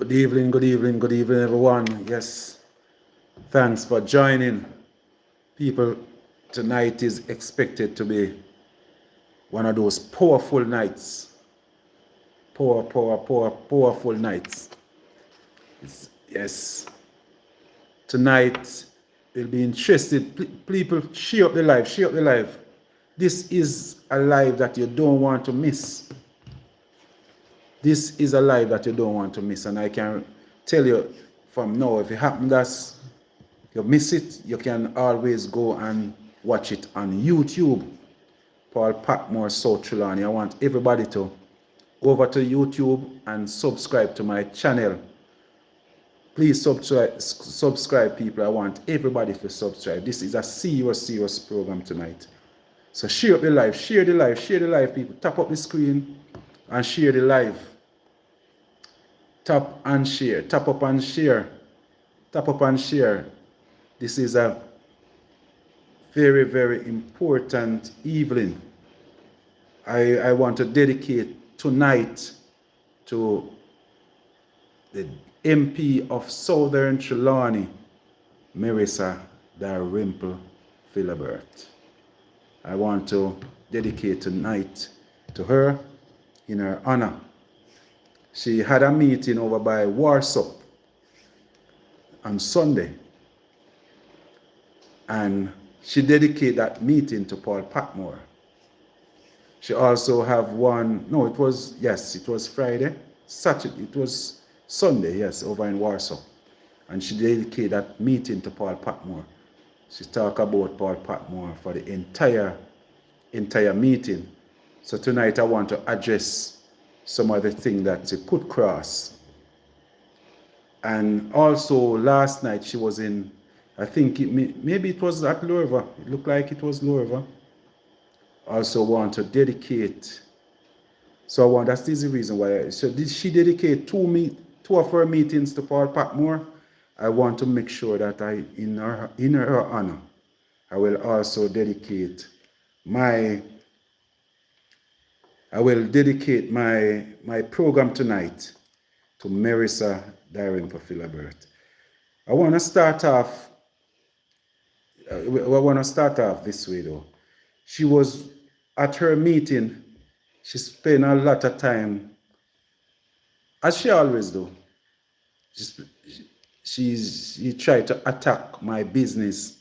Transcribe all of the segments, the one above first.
Good evening, good evening, good evening, everyone. Yes, thanks for joining. People, tonight is expected to be one of those powerful nights. Powerful nights. Yes, tonight will be interested. People, share up the live, share up the live. This is a live that you don't want to miss. This is a live that you don't want to miss, and I can tell you from now, if it happens that you miss it, you can always go and watch it on YouTube. Paul Patmore, South Trelawney. I want everybody to go over to YouTube and subscribe to my channel. Please subscribe, people. I want everybody to subscribe. This is a serious program tonight. So share up the live, share the live, share the live, people. Tap up the screen and share the live. Tap and share, tap up and share, tap up and share. This is a very important evening. I want to dedicate tonight to the MP of Southern Trelawney, Marissa Dalrymple Philibert. I want to dedicate tonight to her in her honor. She had a meeting over by Warsaw on Sunday, and she dedicated that meeting to Paul Patmore. She also have one, no, it was Friday, Saturday, it was Sunday, yes, over in Warsaw. And she dedicated that meeting to Paul Patmore. She talked about Paul Patmore for the entire meeting. So tonight I want to address some of the things that she put across. And also last night she was in, I think maybe it was at Louisville. It looked like it was Louisville. Also want to dedicate. So that's the reason why. So did she dedicate two of her meetings to Paul Patmore? I want to make sure that in her honor, I will also dedicate my program tonight to Marissa Dalrymple Philibert. I want to start off this way though. She was at her meeting, she spent a lot of time, as she always do. She tried to attack my business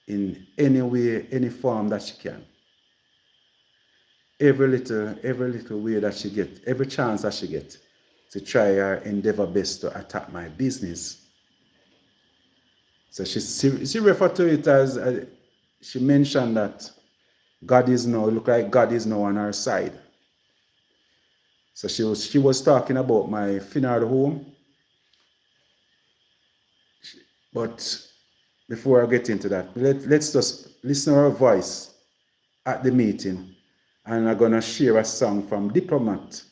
in any way, any form that she can. Every little way that she gets, every chance that she gets, to try her endeavor best to attack my business. So she referred to it as, she mentioned that God is now, look like God is now on her side. So she was talking about my funeral home. But before I get into that, let's just listen to her voice at the meeting. And I'm going to share a song from Diplomat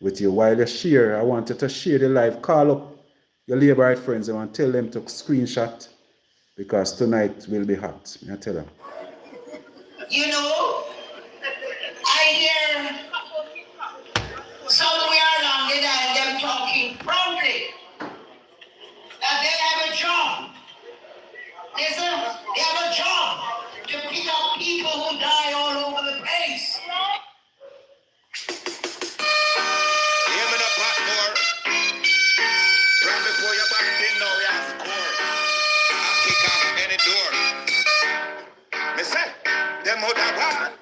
with you. While you share, I want you to share the live. Call up your Labourite friends and tell them to screenshot, because tonight will be hot. I tell them. You know, I hear somewhere along the line them talking proudly that they have a job. Listen, they have a job to pick up people who die all over the place. Hear me the Patmore. Right before your back in now, you have score. I kick off any door. Me say, them other one,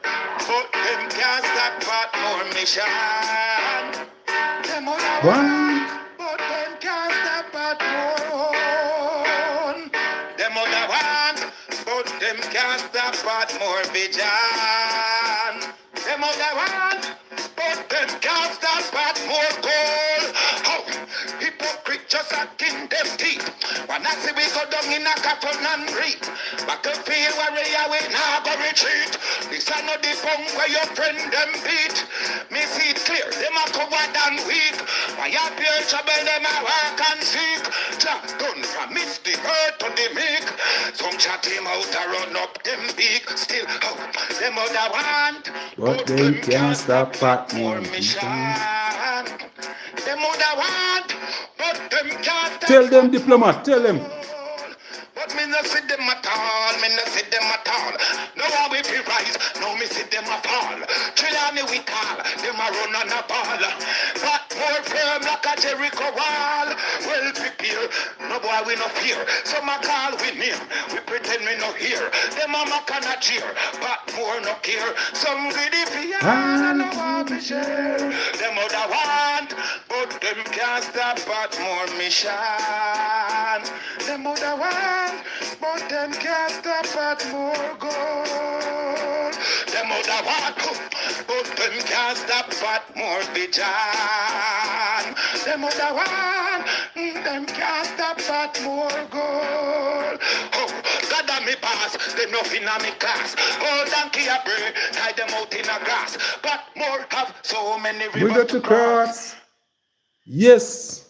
but them can't stop Patmore mission. Them other one, but them can't stop Patmore. Them other one, but them can't stop Patmore vision. Them other one, but them can't stop Patmore goal. How hypocrite just a king them teeth. When I see we go down in a cotton and breathe. Battlefield warrior we now go retreat. This are not the punk where your friend them beat. Me see it clear, them a coward and weak. Why you appear trouble them a work and seek. Jack done from midst the hurt to the meek. Some chat him out and run up them beak. Still out, them other want. But they can't stop Patmore mission. Them woulda want, but them can't Tell touch them, my diplomat, tell them. but me no see them at all, me no see them at all. No one will be rise, no me see them at all. Chilani we call, them a run on a ball. But more firm like a Jericho wall. Well prepare, no boy we no fear. Some a call we name, we pretend we no hear. Them a mock and a cheer, but more no care. Some greedy fear, no one be share. Them other want, but them can't stop but more mission. Them other want, but them can't stop at more gold. Them other want, but them can't stop at more vision. Them other want, them can't stop at more gold. Oh, God and me pass, them nothing in me class. Oh, donkey a bread, tie them out in a grass. But more have so many We rivers got to cross. Yes.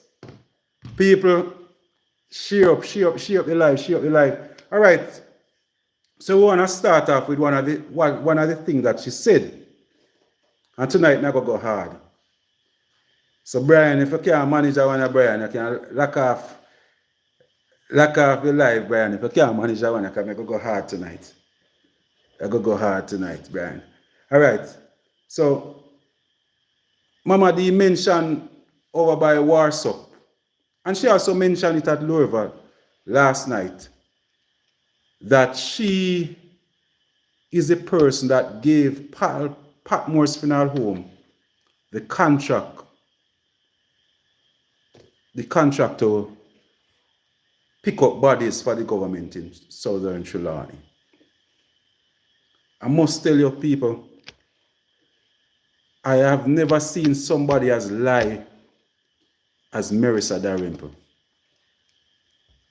People, share up the life. All right. So we want to start off with one of the things that she said. And tonight, I'm going to go hard. So Brian, if you can't manage that one, Brian, you can lock off the live, Brian. If you can't manage that one, you can go hard tonight. I go hard tonight, Brian. All right. So, Mama D mentioned over by Warsaw. And she also mentioned it at Louisville last night. That she is the person that gave Patmore's funeral home the contract to pick up bodies for the government in southern Trelawney. I must tell you people, I have never seen somebody as lie as Marissa Dalrymple.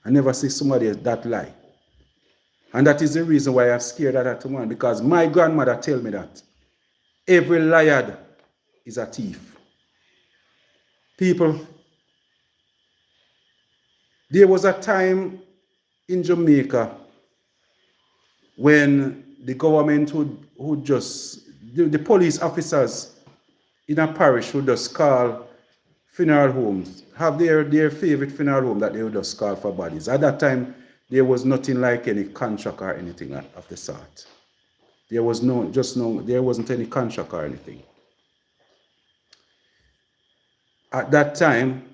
I never see somebody that lie. And that is the reason why I'm scared of that one, because my grandmother tell me that every liar is a thief. People, there was a time in Jamaica when the government would just, the police officers in a parish would just call funeral homes, have their favorite funeral home that they would just call for bodies. At that time, there was nothing like any contract or anything of the sort. There wasn't any contract or anything. At that time,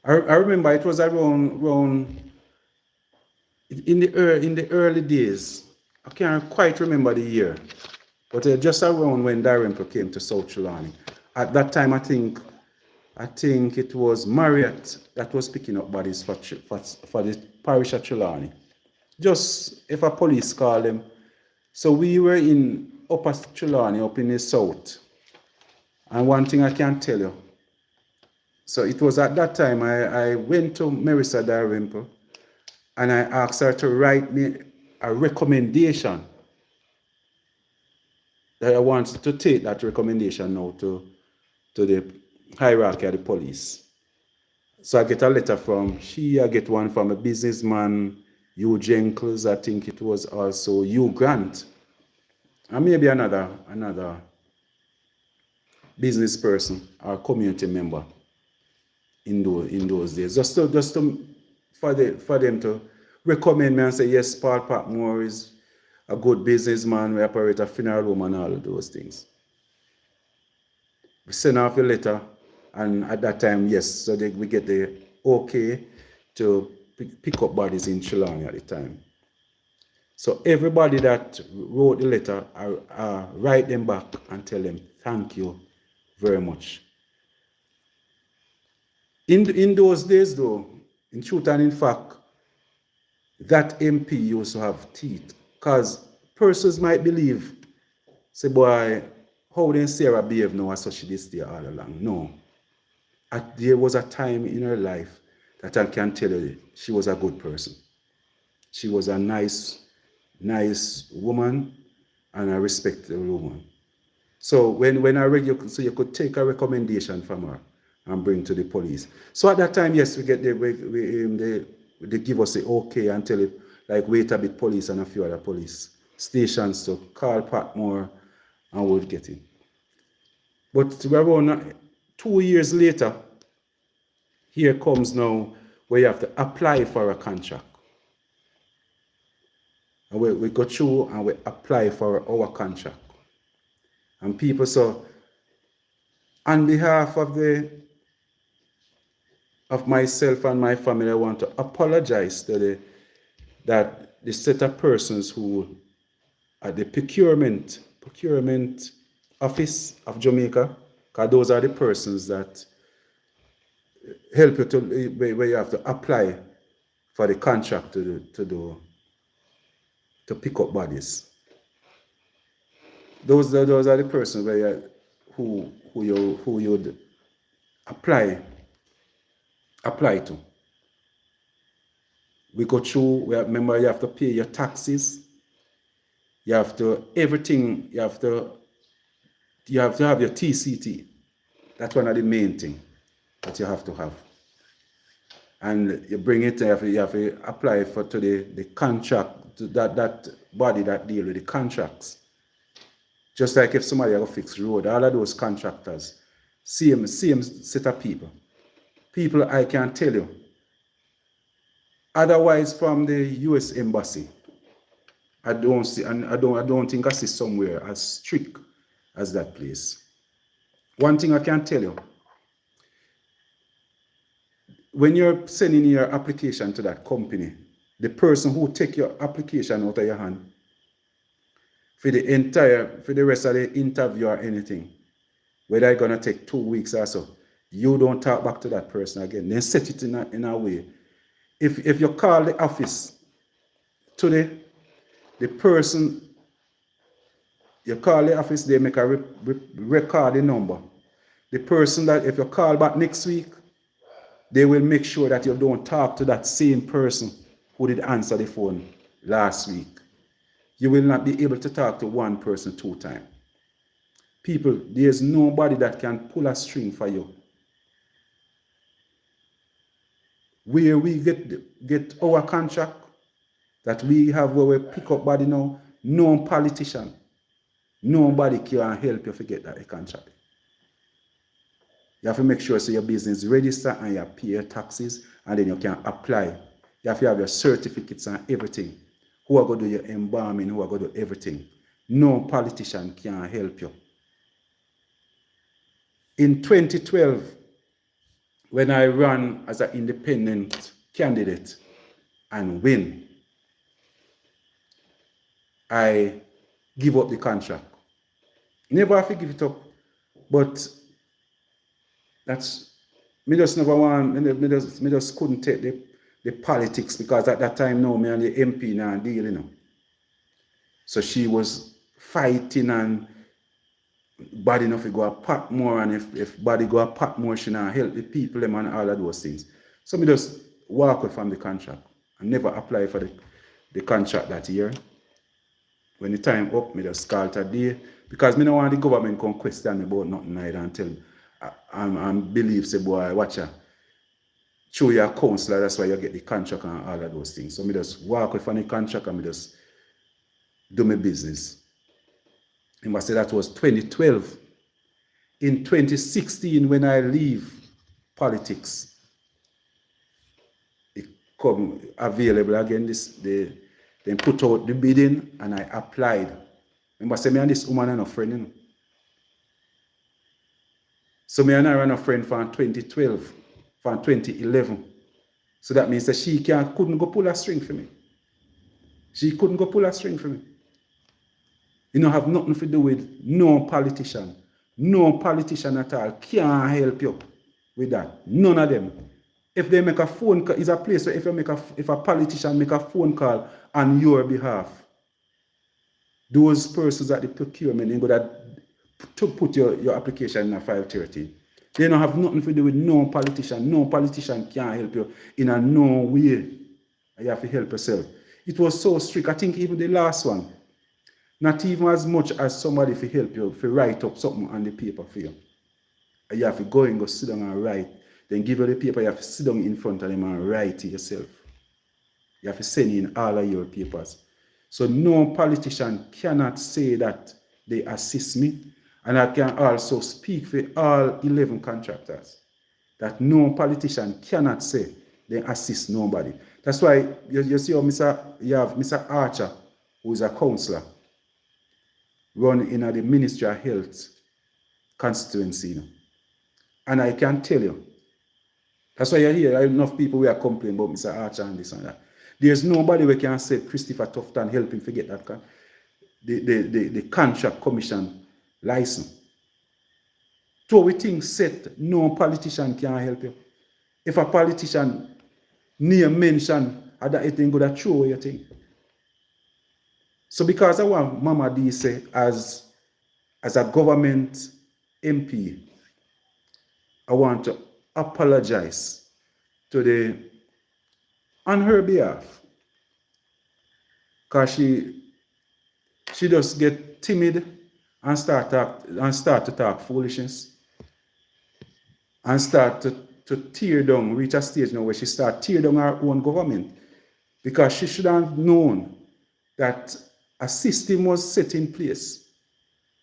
I remember it was around in the early days. I can't quite remember the year, but just around when Dalrymple came to South Trelawney. At that time, I think it was Marriott that was picking up bodies for the parish of Trelawney. Just if a police called them. So we were in Upper Trelawney, up in the south. And one thing I can tell you. So it was at that time I went to Marissa Dalrymple and I asked her to write me a recommendation. That I wanted to take that recommendation now to the hierarchy of the police. So I get a letter I get one from a businessman, Hugh Jenkins, I think it was also Hugh Grant, and maybe another business person or community member in those days. Just for them to recommend me and say, yes, Paul Patmore is a good businessman, we operate a funeral home and all of those things. We send off the letter, and at that time, yes, so we get the okay to pick up bodies in Trelawney at the time. So everybody that wrote the letter, I write them back and tell them, thank you very much. In those days though, in truth and in fact, that MP used to have teeth, because persons might believe, say, boy, how did Sarah behave now as so she did stay all along? No. There was a time in her life that I can tell you she was a good person. She was a nice woman and a respectable woman. So when I read you, so you could take a recommendation from her and bring to the police. So at that time, yes, we get they give us the okay and tell it, like, wait a bit, police and a few other police stations to call Patmore and we'll get it. But around 2 years later, here comes now where you have to apply for a contract. And we go through and we apply for our contract. And people, so on behalf of myself and my family, I want to apologize to the set of persons who at the procurement office of Jamaica, because those are the persons that help you to where you have to apply for the contract to pick up bodies. Those are the persons where who you'd apply to. We go through. Remember, you have to pay your taxes. You have to everything. You have to have your TCT. That's one of the main things that you have to have. And you bring it. You have to apply to the contract, to that body that deal with the contracts. Just like if somebody have to fix road, all of those contractors, same set of people. People I can tell you. Otherwise, from the U.S. Embassy, I don't see, and I don't think I see somewhere as strict as that place. One thing I can tell you, when you're sending your application to that company, the person who take your application out of your hand for the rest of the interview or anything, whether it's gonna take 2 weeks or so, you don't talk back to that person again. Then set it in a way. If you call the office today, the person, you call the office, they make a record the number. The person that if you call back next week, they will make sure that you don't talk to that same person who did answer the phone last week. You will not be able to talk to one person 2 times. People, there's nobody that can pull a string for you. Where we get our contract that we have where we pick up body now, no politician, nobody can help you forget that contract. You have to make sure so your business register and you pay your taxes, and then you can apply. You have to have your certificates and everything. Who are going to do your embalming, who are going to do everything. No politician can help you. In 2012, when I ran as an independent candidate and win, I give up the contract. Never have to give it up, but that's, me just never want, me just couldn't take the politics, because at that time now, me and the MP now deal, you know. So she was fighting and bad enough to go a Patmore, and if body go a Patmore, she not help the people them and all of those things. So me just walk away from the contract and never apply for the contract that year. When the time up, me just call it a day, because me don't want the government come question me about nothing either and tell me and believe, say, boy, watch ya, show your counselor, that's why you get the contract and all of those things. So me just walk away from the contract and me just do my business. I must say that was 2012. In 2016, when I leave politics, it come available again. They put out the bidding and I applied. I must say, me and this woman are no friend, you know. So me and I ran a friend from 2012, from 2011. So that means that she couldn't go pull a string for me. She couldn't go pull a string for me. You don't have nothing to do with no politician. No politician at all can help you with that. None of them. If they make a phone call, it's a place where if a politician make a phone call on your behalf, those persons at the procurement, they go to put your application in a 530. They don't have nothing to do with no politician. No politician can help you in a no way. You have to help yourself. It was so strict. I think even the last one, not even as much as somebody to help you, to write up something on the paper for you. You have to go and go sit down and write. Then give you the paper, you have to sit down in front of them and write it yourself. You have to send in all of your papers. So no politician cannot say that they assist me. And I can also speak for all 11 contractors that no politician cannot say they assist nobody. That's why you see how you have Mr. Archer, who is a councillor, run in the Ministry of Health constituency. You know. And I can tell you, that's why you hear enough people who are complaining about Mr. Archer and this and that. There's nobody who can say Christopher Tufton help him forget that the contract commission license. So we think set, no politician can help you. If a politician name mention that it ain't gonna throw your thing. So because I want Mama D say as a government MP, I want to apologize on her behalf. Because she just get timid and start to talk foolishness. And start to tear down, reach a stage now where she start tear down her own government. Because she should have known that a system was set in place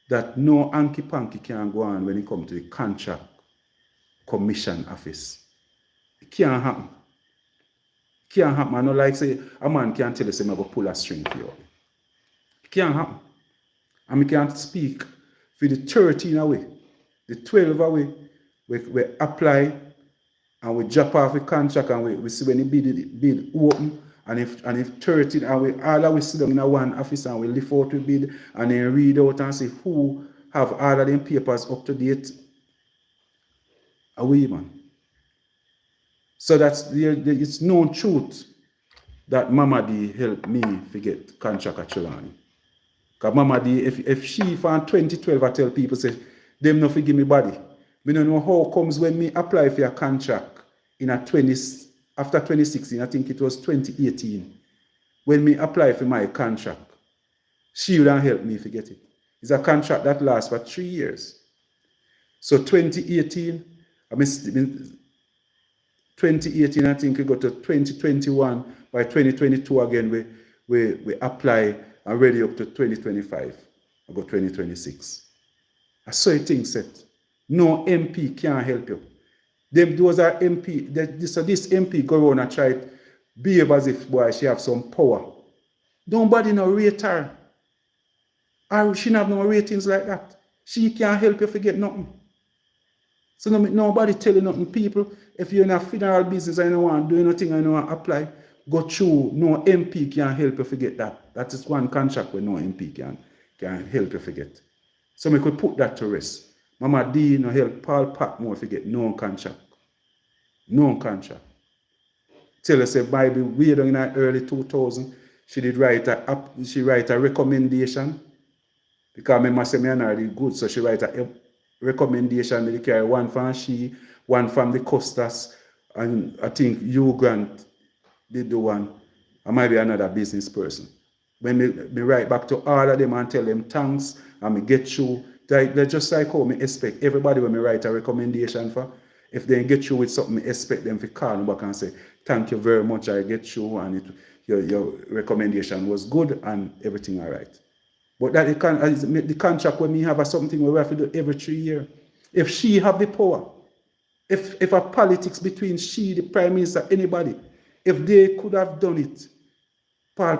that no hanky-panky can go on when it comes to the contract commission office. It can't happen. It can't happen. I know like say a man can't tell us I'm going to pull a string for you. It can't happen. And we can't speak for the 13 away, the 12 away. We apply and we drop off the contract and we see when the bid open. And if 13 and we all of we sit down in one office and we lift out the bid and then read out and see who have all of them papers up to date. Away, man. So it's known truth that Mama D helped me forget contract at Trelawny. Because Mama D, if she from 2012 I tell people say, them not forgive me body. I don't know how comes when me apply for a contract in after 2016, I think it was 2018, when me apply for my contract, she would have helped me forget it. It's a contract that lasts for 3 years. So 2018, I think we go to 2021. By 2022 again, we apply and ready up to 2025. I go 2026. I saw a thing set. No MP can help you. Those are MP. So this MP go around and try to behave as if boy she have some power. Nobody no rate her. Or she have no ratings like that. She can't help you forget nothing. So nobody tell you nothing. People, if you're in a funeral business and you don't want to do anything and you don't want to apply, go through. No MP can help you forget that. That is one contract where no MP can help you forget. So we could put that to rest. Mama D no help Paul Patmore forget no contract. No contract. Tell us a Bible way down in the early 2000s, she did write a recommendation. Because I must say me already good, so she write a recommendation. They carry one from she, one from the Costas, and I think Hugh Grant did the one. I might be another business person. When me write back to all of them and tell them thanks, and me get through. They just like how me expect everybody when me write a recommendation for. If they get through with something, me expect them to call me back and say, thank you very much, I get through, and your recommendation was good and everything all right. But that the contract when me have something we have to do every 3 years. If she have the power, if a politics between she, the Prime Minister, anybody, if they could have done it, Paul